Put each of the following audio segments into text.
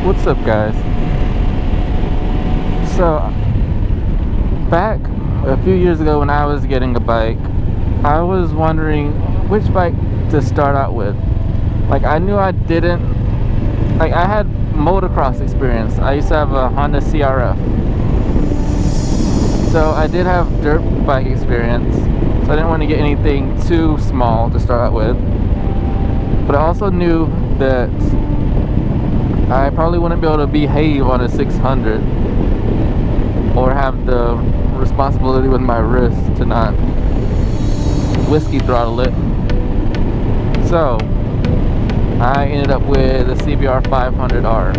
What's up, guys? So back a few years ago when I was getting a bike, I was wondering which bike to start out with. Like, I knew I didn't, like, I had motocross experience. I used to have a Honda CRF, so I did have dirt bike experience, so I didn't want to get anything too small to start out with. But I also knew that I probably wouldn't be able to behave on a 600 or have the responsibility with my wrist to not whiskey throttle it. So I ended up with a CBR 500R.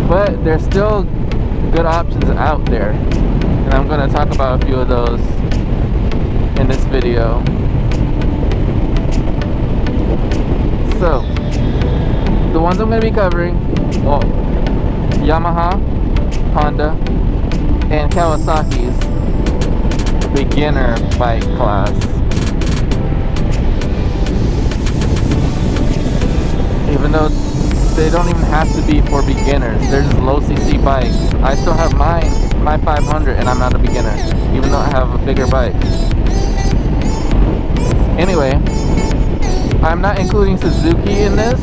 But there's still good options out there, and I'm going to talk about a few of those in this video. So the ones I'm going to be covering, well, Yamaha, Honda, and Kawasaki's beginner bike class. Even though they don't even have to be for beginners, they're just low cc bikes. I still have my 500 and I'm not a beginner, even though I have a bigger bike. Anyway, I'm not including Suzuki in this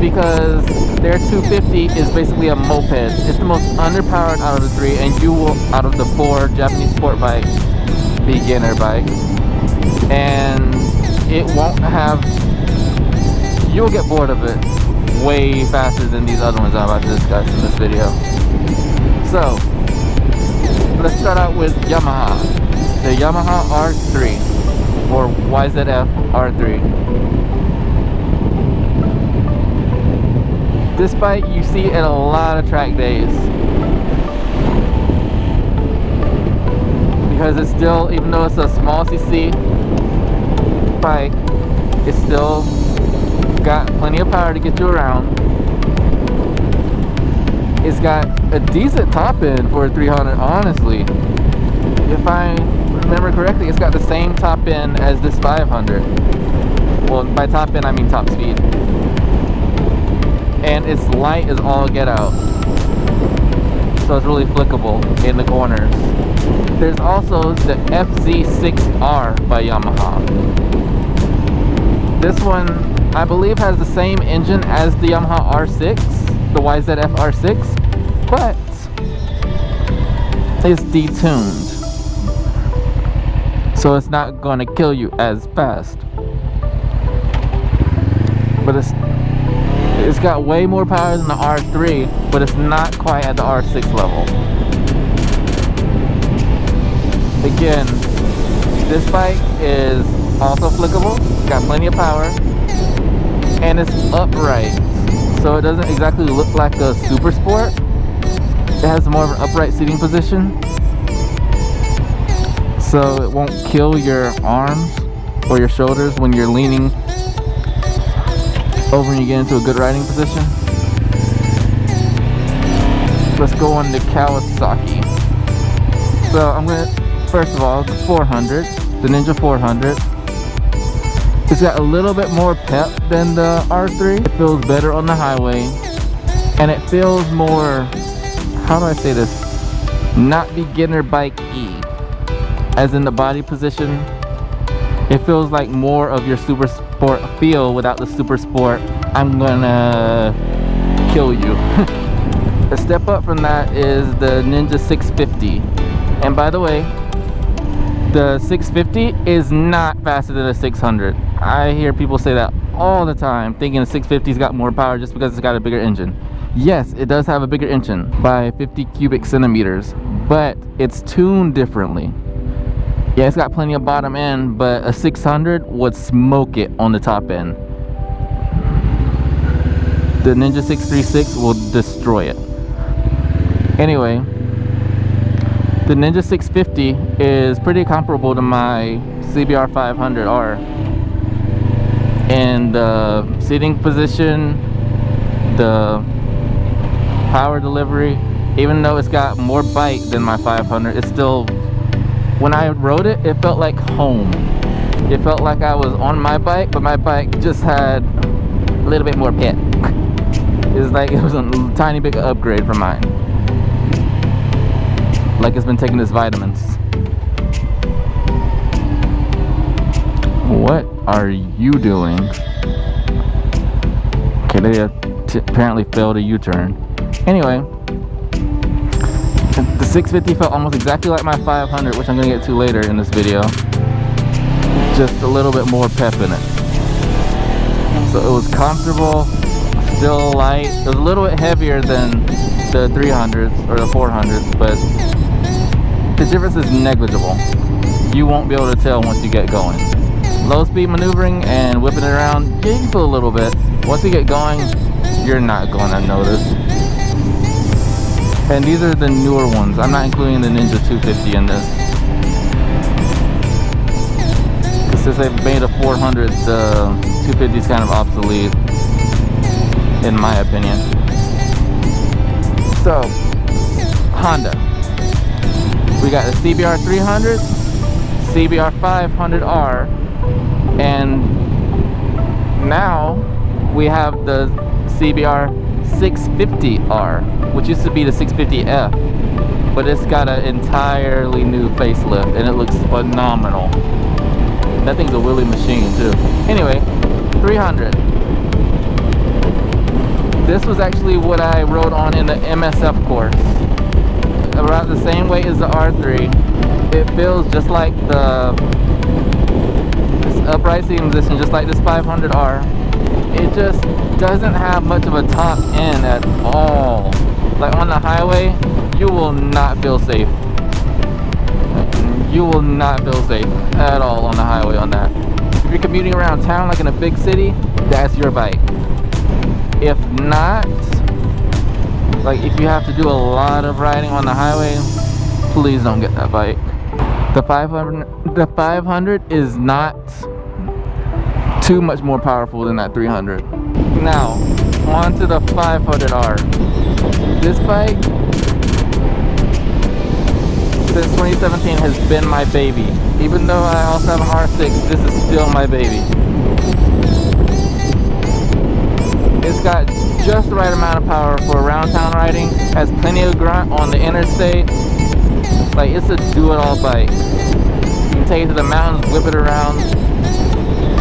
because their 250 is basically a moped. It's the most underpowered out of the three, and out of the four Japanese sport bikes, beginner bikes, and it won't have, you'll get bored of it way faster than these other ones I'm about to discuss in this video. So let's start out with Yamaha, the Yamaha R3 or YZF R3. This bike you see at a lot of track days because it's still, even though it's a small cc bike, it's still got plenty of power to get you around. It's got a decent top end for a 300, honestly. If I remember correctly, it's got the same top end as this 500. Well, by top end I mean top speed. And it's light as all get out, so it's really flickable in the corners. There's also the FZ6R by Yamaha. This one I believe has the same engine as the Yamaha R6, the YZF R6, but it's detuned, so it's not gonna kill you as fast. But it's got way more power than the R3, but it's not quite at the R6 level. Again, this bike is also flickable, it's got plenty of power, and it's upright, so it doesn't exactly look like a super sport. It has more of an upright seating position, so it won't kill your arms or your shoulders when you're leaning over and you get into a good riding position. Let's go on to Kawasaki. So I'm gonna, first of all, the 400, the Ninja 400. It's got a little bit more pep than the R3. It feels better on the highway, and it feels more, how do I say this, not beginner bike-y, as in the body position. It feels like more of your super sport feel without the super sport, I'm gonna kill you. A step up from that is the Ninja 650. And by the way, the 650 is not faster than a 600. I hear people say that all the time, thinking the 650's got more power just because it's got a bigger engine. Yes, it does have a bigger engine by 50 cubic centimeters, but it's tuned differently. Yeah, it's got plenty of bottom end, but a 600 would smoke it on the top end. The Ninja 636 will destroy it. Anyway, the Ninja 650 is pretty comparable to my CBR 500R. And the seating position, the power delivery, even though it's got more bite than my 500, it's still, when I rode it, it felt like home. It felt like I was on my bike, but my bike just had little bit more pep. It's like it was a tiny bit upgrade from mine. Like it's been taking its vitamins. What are you doing? Okay, they apparently failed a U-turn. Anyway, the 650 felt almost exactly like my 500, which I'm gonna get to later in this video. Just a little bit more pep in it. So it was comfortable, still light. It was a little bit heavier than the 300s or the 400s, but the difference is negligible. You won't be able to tell once you get going. Low speed maneuvering and whipping it around, yeah, you can feel a little bit. Once you get going, you're not going to notice. And these are the newer ones. I'm not including the Ninja 250 in this. Since they've made a 400, the 250 is kind of obsolete, in my opinion. So, Honda. We got the CBR 300, CBR 500R, and now we have the CBR 650R, which used to be the 650F, but it's got an entirely new facelift and it looks phenomenal. That thing's a wheelie machine too. Anyway, 300. This was actually what I rode on in the MSF course. About the same weight as the R3. It feels just like the upright seating position, just like this 500R. It just doesn't have much of a top end at all. Like on the highway, you will not feel safe. You will not feel safe at all on the highway on that. If you're commuting around town like in a big city, that's your bike. If not, like if you have to do a lot of riding on the highway, please don't get that bike. The 500 is not too much more powerful than that 300. Now, on to the 500R. This bike, since 2017, has been my baby. Even though I also have an R6, this is still my baby. It's got just the right amount of power for around town riding, has plenty of grunt on the interstate. Like, it's a do-it-all bike. You can take it to the mountains, whip it around.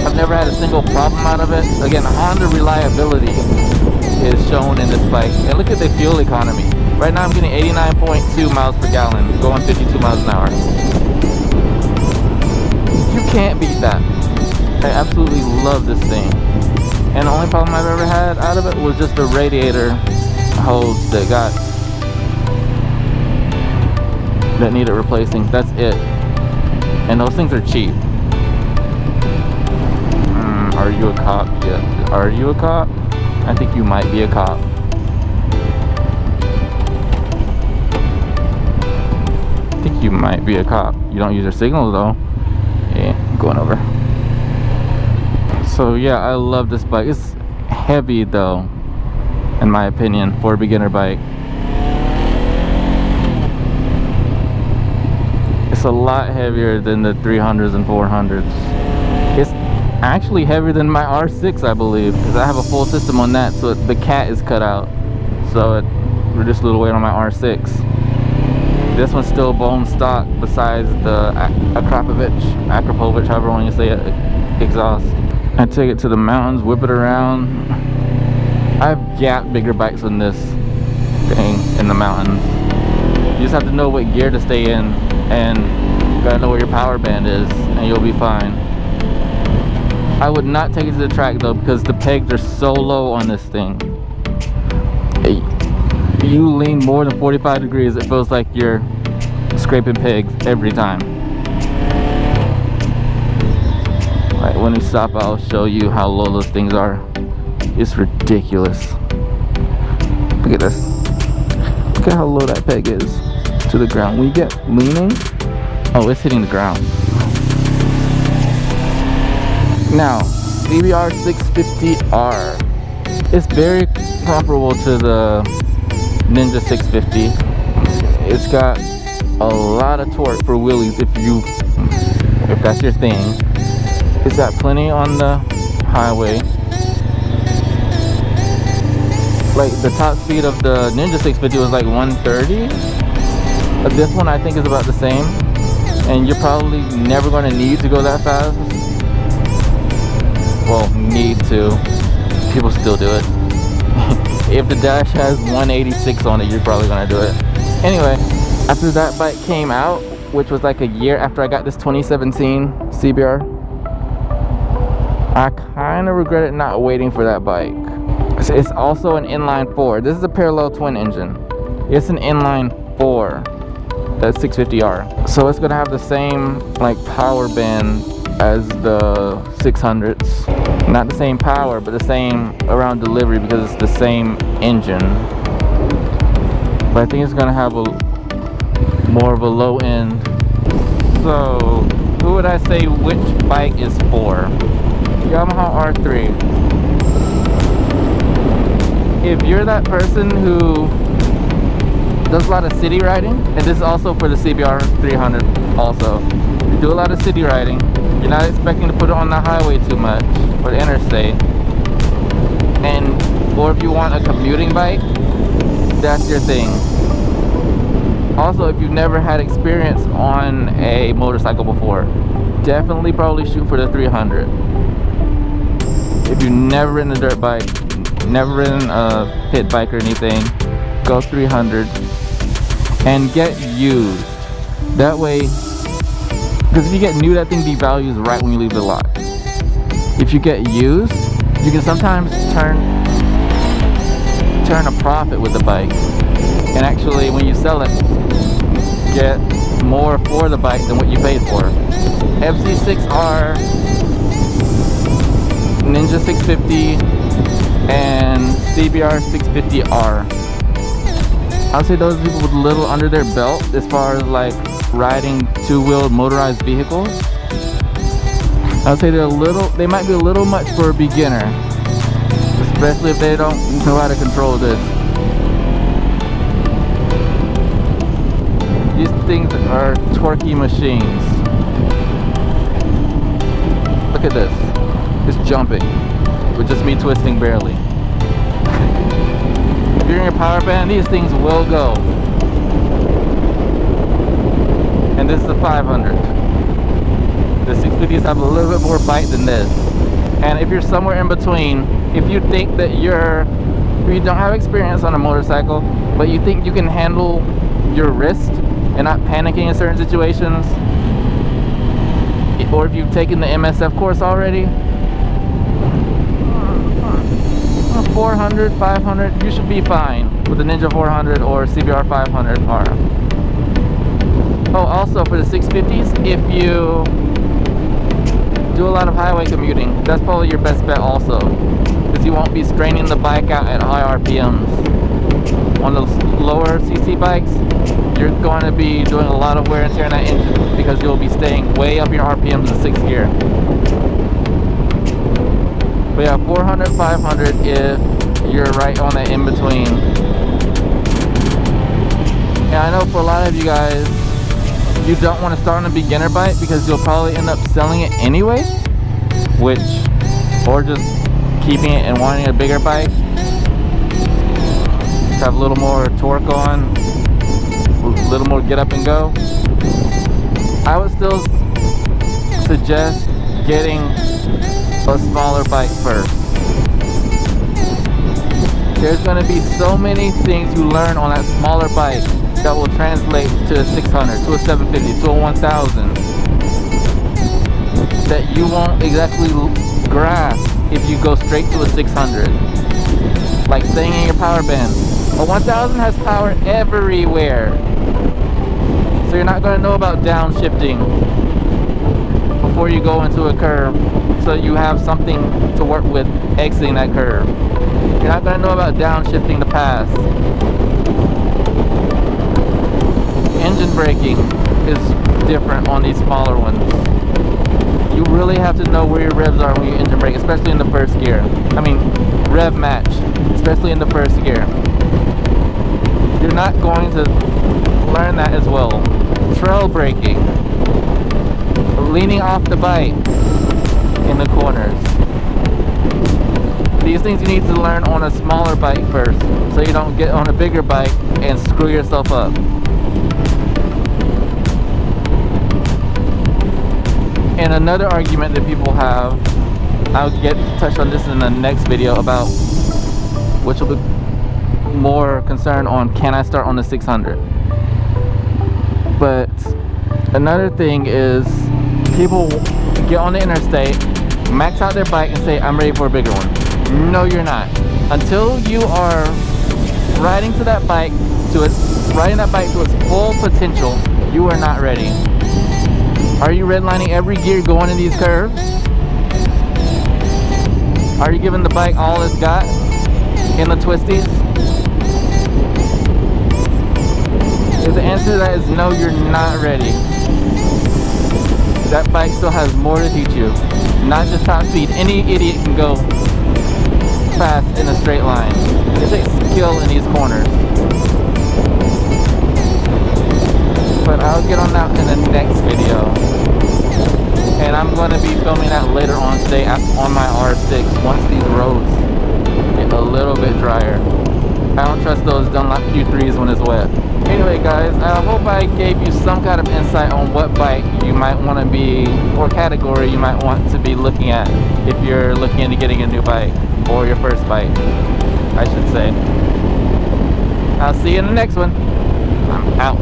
I've never had a single problem out of it. Again, Honda reliability is shown in this bike. And look at the fuel economy. Right now I'm getting 89.2 miles per gallon, going 52 miles an hour. You can't beat that. I absolutely love this thing. And the only problem I've ever had out of it was just the radiator hose that needed replacing. That's it. And those things are cheap. Are you a cop? Yeah. Are you a cop? I think you might be a cop. I think you might be a cop. You don't use your signals though. Yeah, I'm going over. So yeah, I love this bike. It's heavy though, in my opinion, for a beginner bike. It's a lot heavier than the 300s and 400s. It's actually heavier than my R6, I believe, because I have a full system on that, so the cat is cut out, so it reduced a little weight on my R6. This one's still bone stock besides the Akrapovic, however you say it, exhaust. I take it to the mountains, whip it around. I've gapped bigger bikes on this thing in the mountains. You just have to know what gear to stay in, and you gotta know where your power band is, and you'll be fine. I would not take it to the track though, because the pegs are so low on this thing. You lean more than 45 degrees, it feels like you're scraping pegs every time. Right, when we stop, I'll show you how low those things are. It's ridiculous. Look at this. Look at how low that peg is to the ground. When you get leaning, oh, it's hitting the ground. Now, CBR 650R. It's very comparable to the Ninja 650. It's got a lot of torque for wheelies if that's your thing. It's got plenty on the highway. Like the top speed of the Ninja 650 was like 130. This one I think is about the same, and you're probably never going to need to go that fast. Well, need to. People still do it. If the dash has 186 on it, you're probably going to do it. Anyway, after that bike came out, which was like a year after I got this 2017 CBR, I kind of regretted not waiting for that bike. It's also an inline 4. This is a parallel twin engine. It's an inline 4. That's 650R. So it's gonna have the same like power band as the 600s. Not the same power, but the same around delivery because it's the same engine. But I think it's gonna have a more of a low end. So who would I say which bike is for? Yamaha R3. If you're that person who does a lot of city riding, and this is also for the CBR 300 also, you do a lot of city riding, you're not expecting to put it on the highway too much or the interstate, or if you want a commuting bike, that's your thing. Also, if you've never had experience on a motorcycle before, definitely probably shoot for the 300. If you've never ridden a dirt bike, never ridden a pit bike or anything, go 300 and get used. That way, because if you get new, that thing devalues right when you leave the lot. If you get used, you can sometimes turn a profit with the bike, and actually when you sell it, get more for the bike than what you paid for. FC6R, Ninja 650, and CBR 650R. I'll say those people with a little under their belt as far as like riding two-wheeled motorized vehicles. I'll say they might be a little much for a beginner, especially if they don't know how to control this. These things are torquey machines. Look at this. It's jumping with just me twisting barely. If you're in your power band, these things will go. And this is the 500. The 650s have a little bit more bite than this. And if you're somewhere in between, if you think that you don't have experience on a motorcycle, but you think you can handle your wrist and not panicking in certain situations, or if you've taken the MSF course already, 400, 500, you should be fine with the Ninja 400 or CBR 500R. Oh, also for the 650s, if you do a lot of highway commuting, that's probably your best bet also, because you won't be straining the bike out at high RPMs. On the lower CC bikes, you're going to be doing a lot of wear and tear in that engine because you'll be staying way up your RPMs in 6th gear. But yeah, 400, 500 if you're right on that in between. And I know for a lot of you guys, you don't want to start on a beginner bike because you'll probably end up selling it anyway, or just keeping it and wanting a bigger bike. Have a little more torque on, a little more get up and go. I would still suggest getting a smaller bike first. There's going to be so many things you learn on that smaller bike that will translate to a 600, to a 750, to a 1000 that you won't exactly grasp if you go straight to a 600. Like staying in your power band. A 1000 has power everywhere, so you're not going to know about downshifting before you go into a curve, so you have something to work with exiting that curve. You're not going to know about downshifting the pass. Engine braking is different on these smaller ones. You really have to know where your revs are when you engine brake, especially in the first gear. I mean, rev match, especially in the first gear. You're not going to learn that as well. Trail braking, leaning off the bike in the corners. These things you need to learn on a smaller bike first, so you don't get on a bigger bike and screw yourself up. And another argument that people have, I'll get to touch on this in the next video, about which will be more concerned on, can I start on the 600? But another thing is, people get on the interstate, max out their bike and say, I'm ready for a bigger one. No, you're not. Until you are riding that bike to its full potential, you are not ready. Are you redlining every gear going in these curves? Are you giving the bike all it's got in the twisties? If the answer to that is no, you're not ready. That bike still has more to teach you. Not just top speed. Any idiot can go fast in a straight line. It takes skill in these corners. But I'll get on that in the next video. And I'm going to be filming that later on today on my R6 once these roads get a little bit drier. I don't trust those Dunlop Q3s when it's wet. Anyway guys, I hope I gave you some kind of insight on what bike you might want to be, or category you might want to be looking at if you're looking into getting a new bike, or your first bike, I should say. I'll see you in the next one. I'm out.